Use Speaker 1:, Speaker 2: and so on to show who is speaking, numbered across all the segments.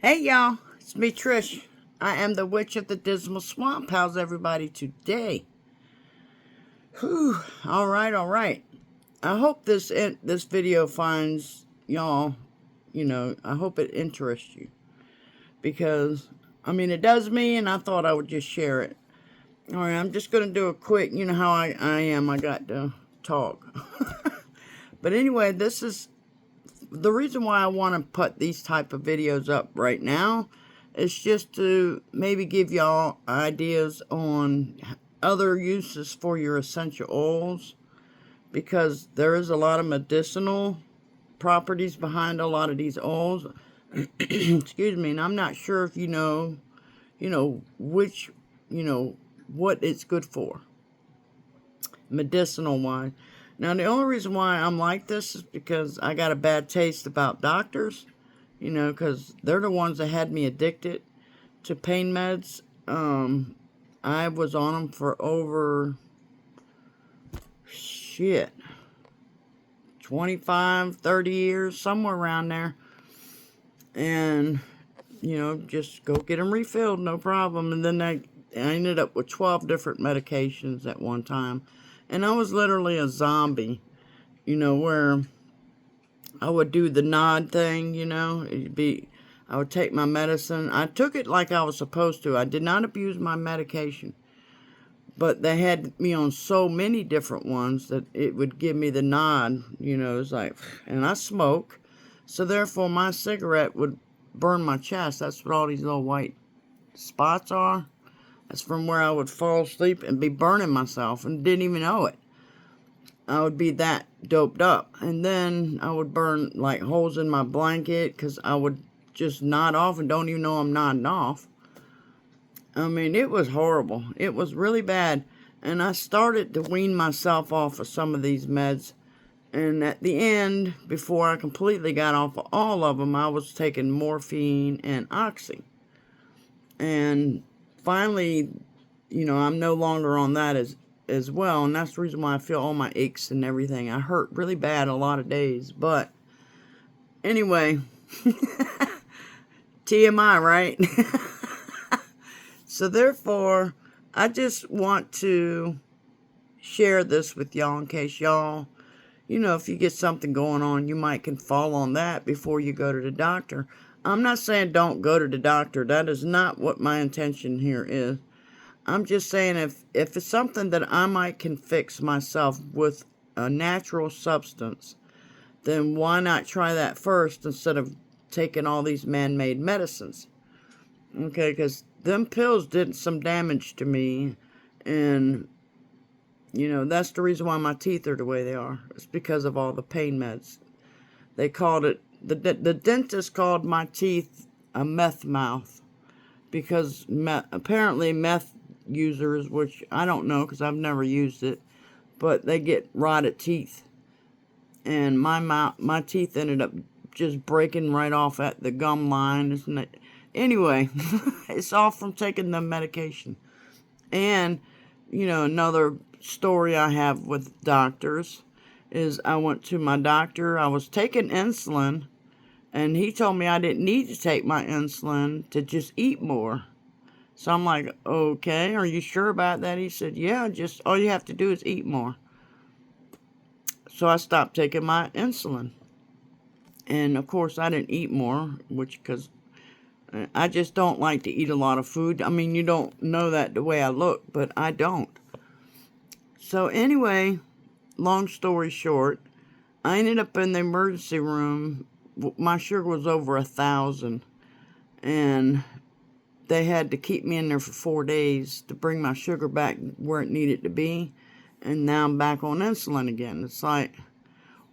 Speaker 1: Hey y'all, it's me Trish. I am the Witch of the Dismal Swamp. How's everybody today? Whew. All right. I hope this video finds y'all, I hope it interests you because it does me and I thought I would just share it. All right, I'm just going to do a quick, you know how I am. I got to talk. But anyway, this is the reason why I want to put these type of videos up right now is just to maybe give y'all ideas on other uses for your essential oils, because there is a lot of medicinal properties behind a lot of these oils. Excuse me, and I'm not sure if which, what it's good for medicinal wise. Now, the only reason why I'm like this is because I got a bad taste about doctors, because they're the ones that had me addicted to pain meds. I was on them for over, 25, 30 years, somewhere around there. And, just go get them refilled, no problem. And then I ended up with 12 different medications at one time. And I was literally a zombie, where I would do the nod thing, I would take my medicine. I took it like I was supposed to. I did not abuse my medication. But they had me on so many different ones that it would give me the nod, it's like, and I smoke. So therefore my cigarette would burn my chest. That's what all these little white spots are. That's from where I would fall asleep and be burning myself and didn't even know it. I would be that doped up. And then I would burn like holes in my blanket because I would just nod off and don't even know I'm nodding off. It was horrible. It was really bad. And I started to wean myself off of some of these meds. And at the end, before I completely got off of all of them, I was taking morphine and oxy. And finally, I'm no longer on that as well. And that's the reason why I feel all my aches and everything. I hurt really bad a lot of days. But anyway, TMI, right? So therefore, I just want to share this with y'all in case y'all, if you get something going on, you might can fall on that before you go to the doctor. I'm not saying don't go to the doctor. That is not what my intention here is. I'm just saying if it's something that I might can fix myself with a natural substance, then why not try that first instead of taking all these man-made medicines? Okay, because them pills did some damage to me, and that's the reason why my teeth are the way they are. It's because of all the pain meds. They called it, the dentist called my teeth a meth mouth, because apparently meth users, which I don't know because I've never used it, but they get rotted teeth, and my teeth ended up just breaking right off at the gum line, isn't it? Anyway, it's all from taking the medication. And, another story I have with doctors is I went to my doctor. I was taking insulin, and he told me I didn't need to take my insulin, to just eat more. So I'm like, okay, are you sure about that? He said, yeah, just all you have to do is eat more. So I stopped taking my insulin. And of course, I didn't eat more, because I just don't like to eat a lot of food. You don't know that the way I look, but I don't. So anyway, long story short, I ended up in the emergency room. My sugar was over 1,000, and they had to keep me in there for 4 days to bring my sugar back where it needed to be. And now I'm back on insulin again. It's like,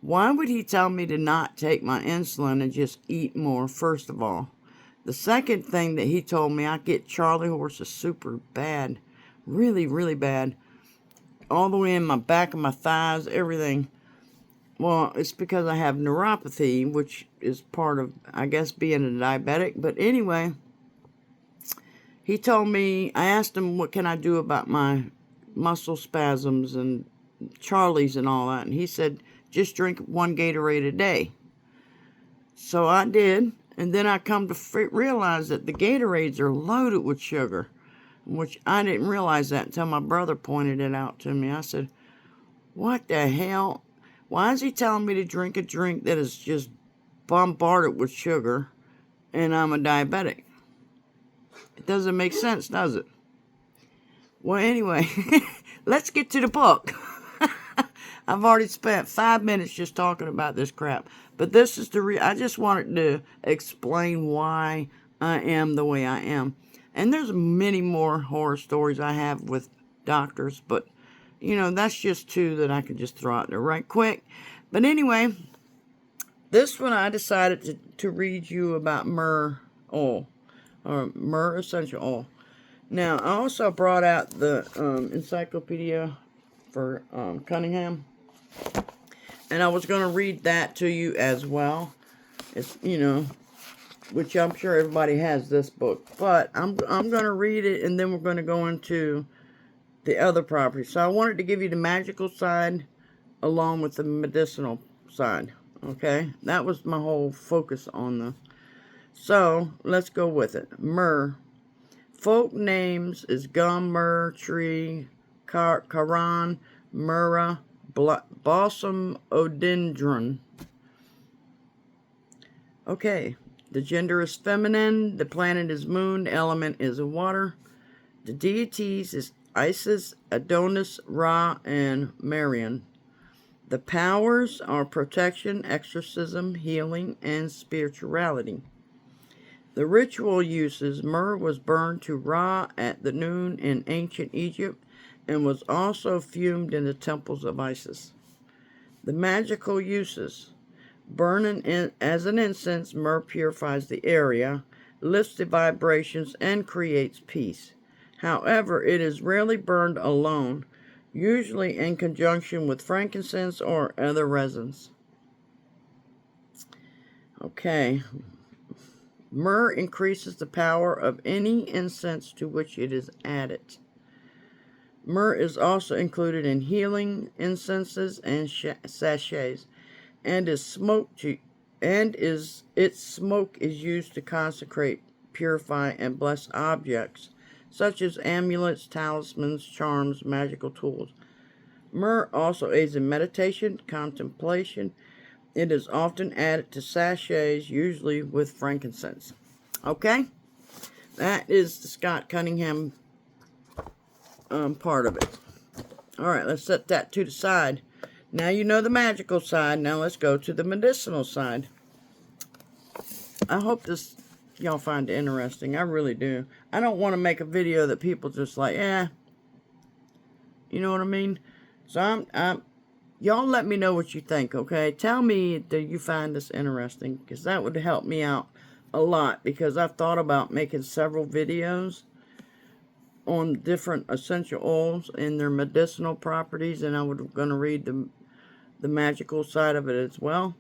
Speaker 1: why would he tell me to not take my insulin and just eat more, first of all? The second thing that he told me, I get Charlie horses super bad. Really, really bad. All the way in my back of my thighs, everything. Well, it's because I have neuropathy, which is part of, I guess, being a diabetic. But anyway, he told me, I asked him, what can I do about my muscle spasms and Charlie's and all that? And he said, just drink 1 Gatorade a day. So I did, And then I come to realize that the Gatorades are loaded with sugar, which I didn't realize that until my brother pointed it out to me. I said, what the hell? Why is he telling me to drink a drink that is just bombarded with sugar and I'm a diabetic? It doesn't make sense, does it? Well, anyway, let's get to the book. I've already spent 5 minutes just talking about this crap. But this is I just wanted to explain why I am the way I am. And there's many more horror stories I have with doctors, but, you know, that's just two that I can just throw out there right quick. But anyway, this one I decided to read you about myrrh oil, or myrrh essential oil. Now, I also brought out the encyclopedia for Cunningham. And I was going to read that to you as well. It's, you know, which I'm sure everybody has this book. But I'm going to read it, and then we're going to go into the other properties. So I wanted to give you the magical side along with the medicinal side. Okay? That was my whole focus on the... So, let's go with it. Myrrh. Folk names is gum, myrrh, tree, caron, myrrh, balsam odendron. Okay, the gender is feminine, the planet is moon, the element is water. The deities is Isis, Adonis, Ra, and Marian. The powers are protection, exorcism, healing, and spirituality. The ritual uses: myrrh was burned to Ra at the noon in ancient Egypt and was also fumed in the temples of Isis. The magical uses: burning as an incense, myrrh purifies the area, lifts the vibrations, and creates peace. However, it is rarely burned alone, usually in conjunction with frankincense or other resins. Okay. Myrrh increases the power of any incense to which it is added. Myrrh is also included in healing incenses and sachets, and its smoke is used to consecrate, purify, and bless objects, such as amulets, talismans, charms, magical tools. Myrrh also aids in meditation, contemplation. It is often added to sachets, usually with frankincense. Okay? That is the Scott Cunningham part of it. Alright, let's set that to the side. Now you know the magical side. Now let's go to the medicinal side. I hope this y'all find it interesting. I really do. I don't want to make a video that people just like, you know what I mean? So y'all let me know what you think, okay? Tell me that you find this interesting, because that would help me out a lot, because I've thought about making several videos on different essential oils and their medicinal properties, and I was going to read the magical side of it as well.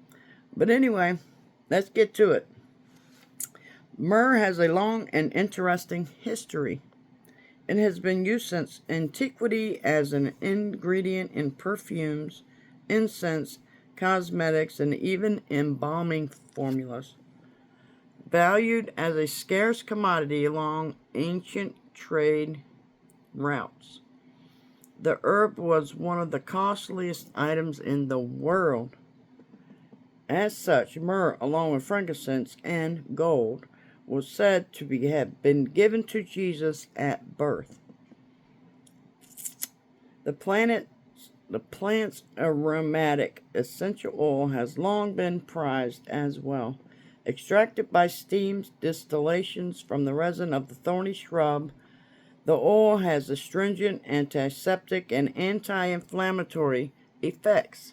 Speaker 1: But anyway, let's get to it. Myrrh has a long and interesting history. It has been used since antiquity as an ingredient in perfumes, incense, cosmetics, and even embalming formulas. Valued as a scarce commodity along ancient trade routes, the herb was one of the costliest items in the world. As such, myrrh, along with frankincense and gold, was said to have been given to Jesus at birth. The plant's aromatic essential oil has long been prized as well. Extracted by steam distillations from the resin of the thorny shrub, the oil has astringent, antiseptic, and anti-inflammatory effects.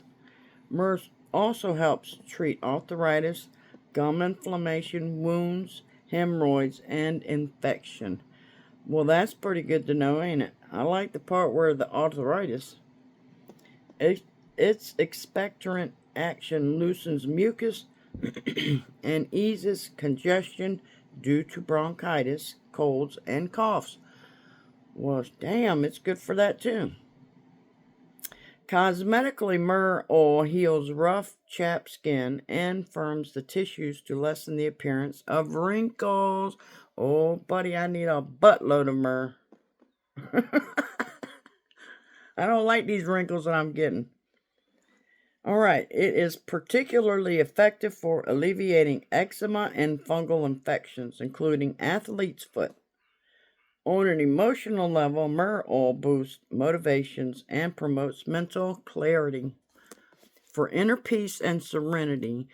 Speaker 1: Myrrh also helps treat arthritis, gum inflammation, wounds, hemorrhoids, and infection. Well, that's pretty good to know, ain't it? I like the part where the arthritis. Its expectorant action loosens mucus and eases congestion due to bronchitis, colds, and coughs. Well, damn, it's good for that too. Cosmetically, myrrh oil heals rough, chapped skin and firms the tissues to lessen the appearance of wrinkles. Oh, buddy, I need a buttload of myrrh. I don't like these wrinkles that I'm getting. All right, it is particularly effective for alleviating eczema and fungal infections, including athlete's foot. On an emotional level, myrrh oil boosts motivations and promotes mental clarity. For inner peace and serenity,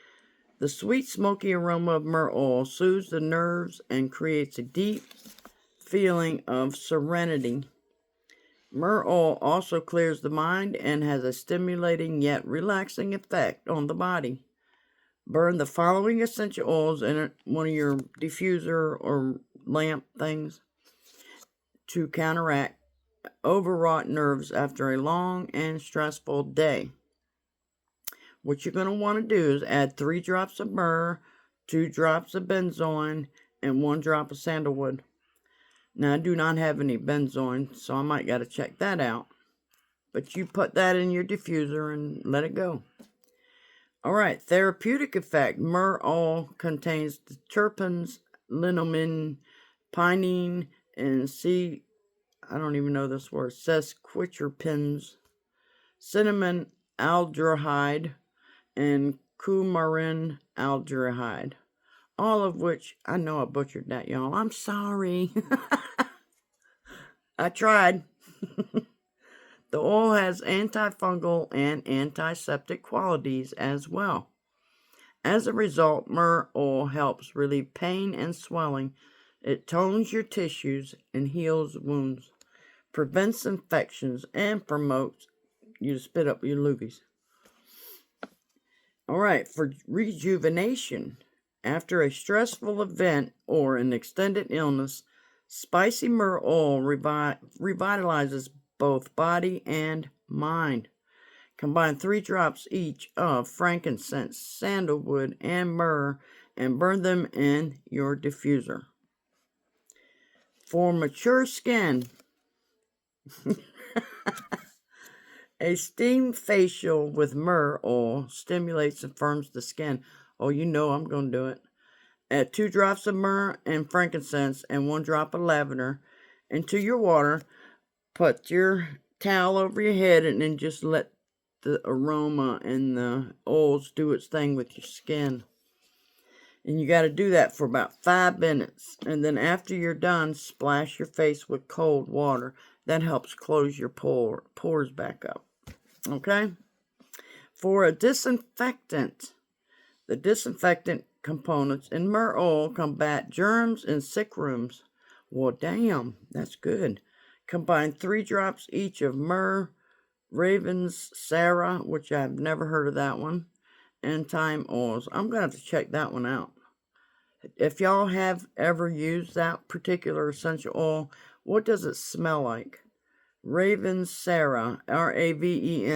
Speaker 1: the sweet smoky aroma of myrrh oil soothes the nerves and creates a deep feeling of serenity. Myrrh oil also clears the mind and has a stimulating yet relaxing effect on the body. Burn the following essential oils in one of your diffuser or lamp things to counteract overwrought nerves after a long and stressful day. What you're going to want to do is add 3 drops of myrrh, 2 drops of benzoin, and 1 drop of sandalwood. Now, I do not have any benzoin, so I might got to check that out. But you put that in your diffuser and let it go. All right, therapeutic effect. Myrrh oil contains the terpenes, limonene, pinene, and I don't even know this word, sesquiterpenes, cinnamon aldehyde, and coumarin aldehyde. All of which, I know I butchered that, y'all. I'm sorry. I tried. The oil has antifungal and antiseptic qualities as well. As a result, myrrh oil helps relieve pain and swelling. It tones your tissues and heals wounds, prevents infections, and promotes you to spit up your loogies. All right, for rejuvenation. After a stressful event or an extended illness, spicy myrrh oil revitalizes both body and mind. Combine 3 drops each of frankincense, sandalwood, and myrrh and burn them in your diffuser. For mature skin, a steam facial with myrrh oil stimulates and firms the skin. Oh, you know I'm going to do it. Add 2 drops of myrrh and frankincense and 1 drop of lavender into your water. Put your towel over your head and then just let the aroma and the oils do its thing with your skin. And you got to do that for about 5 minutes. And then after you're done, splash your face with cold water. That helps close your pores back up. Okay? For a disinfectant, the disinfectant components in myrrh oil combat germs in sick rooms. Well, damn, that's good. Combine 3 drops each of myrrh, Ravensara, which I've never heard of that one, and thyme oils. I'm going to have to check that one out. If y'all have ever used that particular essential oil, what does it smell like? Ravensara, Ravensara.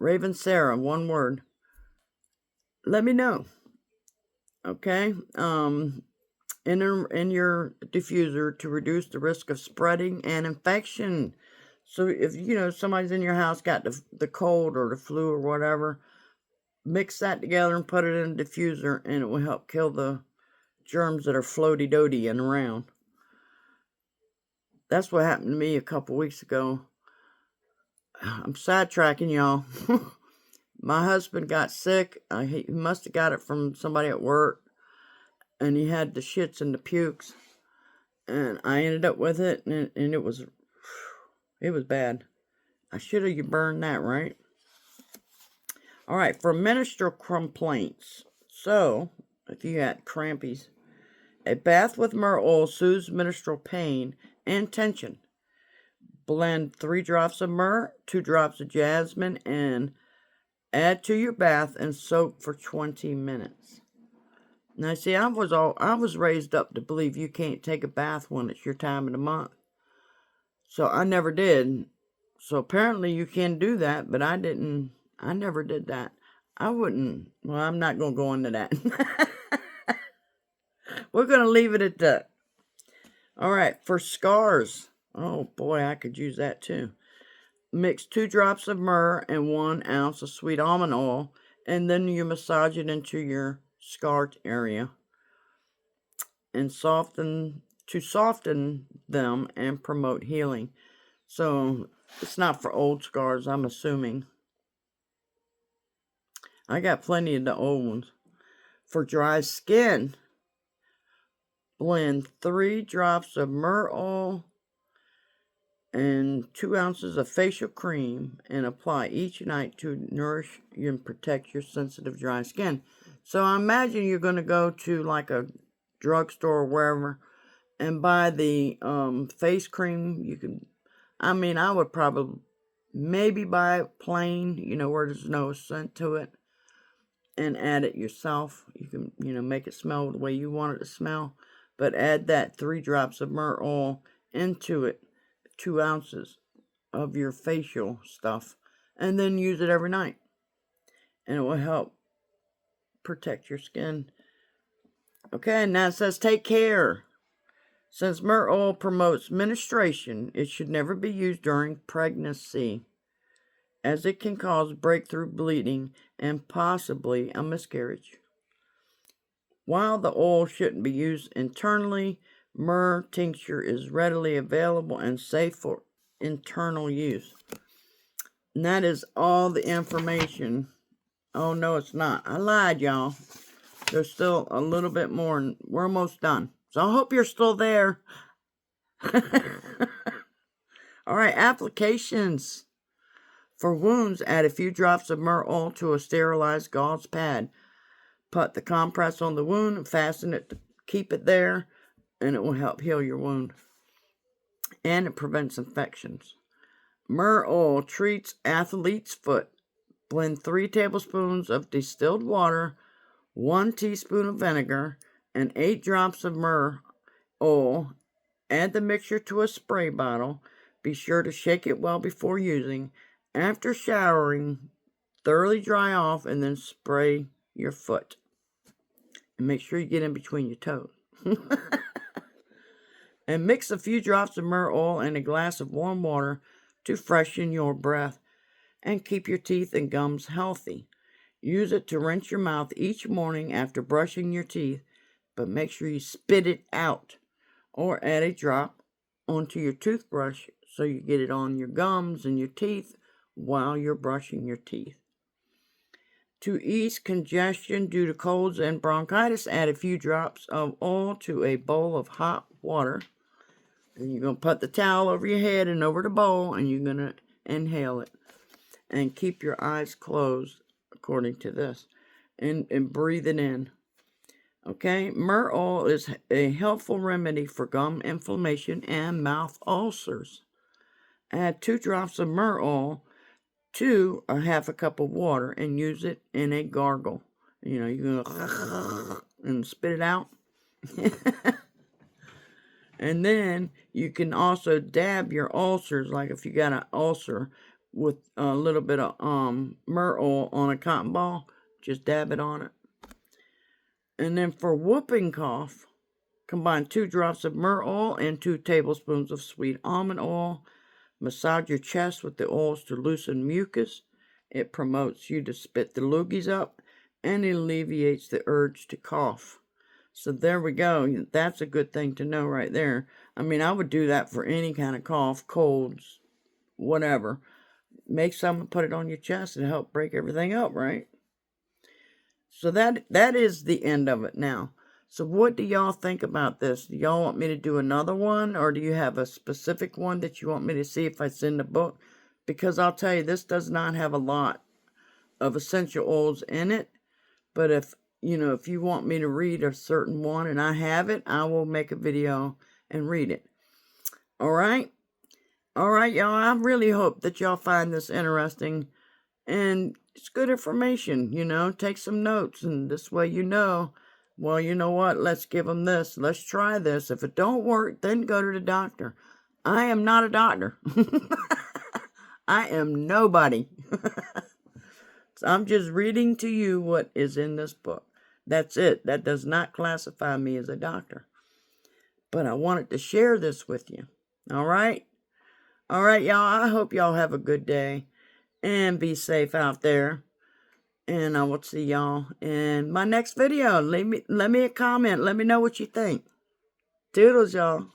Speaker 1: Ravensara, one word. Let me know. Okay? In your diffuser to reduce the risk of spreading and infection. So if somebody's in your house got the cold or the flu or whatever, mix that together and put it in a diffuser, and it will help kill the germs that are floaty-doty and around. That's what happened to me a couple weeks ago. I'm sidetracking y'all. My husband got sick. He must have got it from somebody at work, and he had the shits and the pukes, and I ended up with it, and it was bad. I should have burned that, right? All right, for menstrual complaints. So, if you had crampies, a bath with myrrh oil soothes menstrual pain and tension. Blend 3 drops of myrrh, 2 drops of jasmine, and add to your bath and soak for 20 minutes. Now, see, I was raised up to believe you can't take a bath when it's your time of the month. So I never did. So apparently you can do that, but I didn't. I never did that. I wouldn't. Well, I'm not going to go into that. We're going to leave it at that. All right, for scars. Oh, boy, I could use that too. Mix 2 drops of myrrh and 1 ounce of sweet almond oil, and then you massage it into your scarred area and soften them and promote healing. So it's not for old scars, I'm assuming. I got plenty of the old ones. For dry skin, blend 3 drops of myrrh oil and 2 ounces of facial cream and apply each night to nourish and protect your sensitive dry skin. So I imagine you're going to go to like a drugstore or wherever and buy the face cream. You can, I mean, I would probably maybe buy it plain, where there's no scent to it, and add it yourself. You can, make it smell the way you want it to smell, but add that 3 drops of myrrh oil into it, 2 ounces of your facial stuff, and then use it every night, and it will help protect your skin. Okay, now it says take care. Since myrrh oil promotes menstruation, it should never be used during pregnancy, as it can cause breakthrough bleeding and possibly a miscarriage. While the oil shouldn't be used internally, myrrh tincture is readily available and safe for internal use. And that is all the information. Oh, no, it's not. I lied, y'all. There's still a little bit more, and we're almost done. So I hope you're still there. All right, applications. For wounds, add a few drops of myrrh oil to a sterilized gauze pad. Put the compress on the wound and fasten it to keep it there, and it will help heal your wound. And it prevents infections. Myrrh oil treats athlete's foot. Blend 3 tablespoons of distilled water, 1 teaspoon of vinegar, and 8 drops of myrrh oil. Add the mixture to a spray bottle. Be sure to shake it well before using. After showering, thoroughly dry off and then spray your foot. And make sure you get in between your toes. And mix a few drops of myrrh oil in a glass of warm water to freshen your breath and keep your teeth and gums healthy. Use it to rinse your mouth each morning after brushing your teeth, but make sure you spit it out, or add a drop onto your toothbrush so you get it on your gums and your teeth while you're brushing your teeth. To ease congestion due to colds and bronchitis, add a few drops of oil to a bowl of hot water. And you're going to put the towel over your head and over the bowl, and you're going to inhale it. And keep your eyes closed, according to this, and breathe it in. Okay, myrrh oil is a helpful remedy for gum inflammation and mouth ulcers. Add 2 drops of myrrh oil to a half a cup of water and use it in a gargle. You're going to and spit it out. And then you can also dab your ulcers, like if you got an ulcer, with a little bit of myrrh oil on a cotton ball. Just dab it on it. And then for whooping cough, combine 2 drops of myrrh oil and 2 tablespoons of sweet almond oil. Massage your chest with the oils to loosen mucus. It promotes you to spit the loogies up and alleviates the urge to cough. So there we go. That's a good thing to know right there. I mean, I would do that for any kind of cough, colds, whatever. Make some and put it on your chest and help break everything up, right? So that is the end of it now. So what do y'all think about this? Do y'all want me to do another one, or do you have a specific one that you want me to see if it's in the book? Because I'll tell you, this does not have a lot of essential oils in it. But if you want me to read a certain one and I have it, I will make a video and read it. All right? All right, y'all. I really hope that y'all find this interesting. And it's good information, Take some notes. And this way well, you know what? Let's give them this. Let's try this. If it don't work, then go to the doctor. I am not a doctor. I am nobody. So I'm just reading to you what is in this book. That's it. That does not classify me as a doctor. But I wanted to share this with you. All right? All right, y'all. I hope y'all have a good day and be safe out there. And I will see y'all in my next video. Let me a comment. Let me know what you think. Toodles, y'all.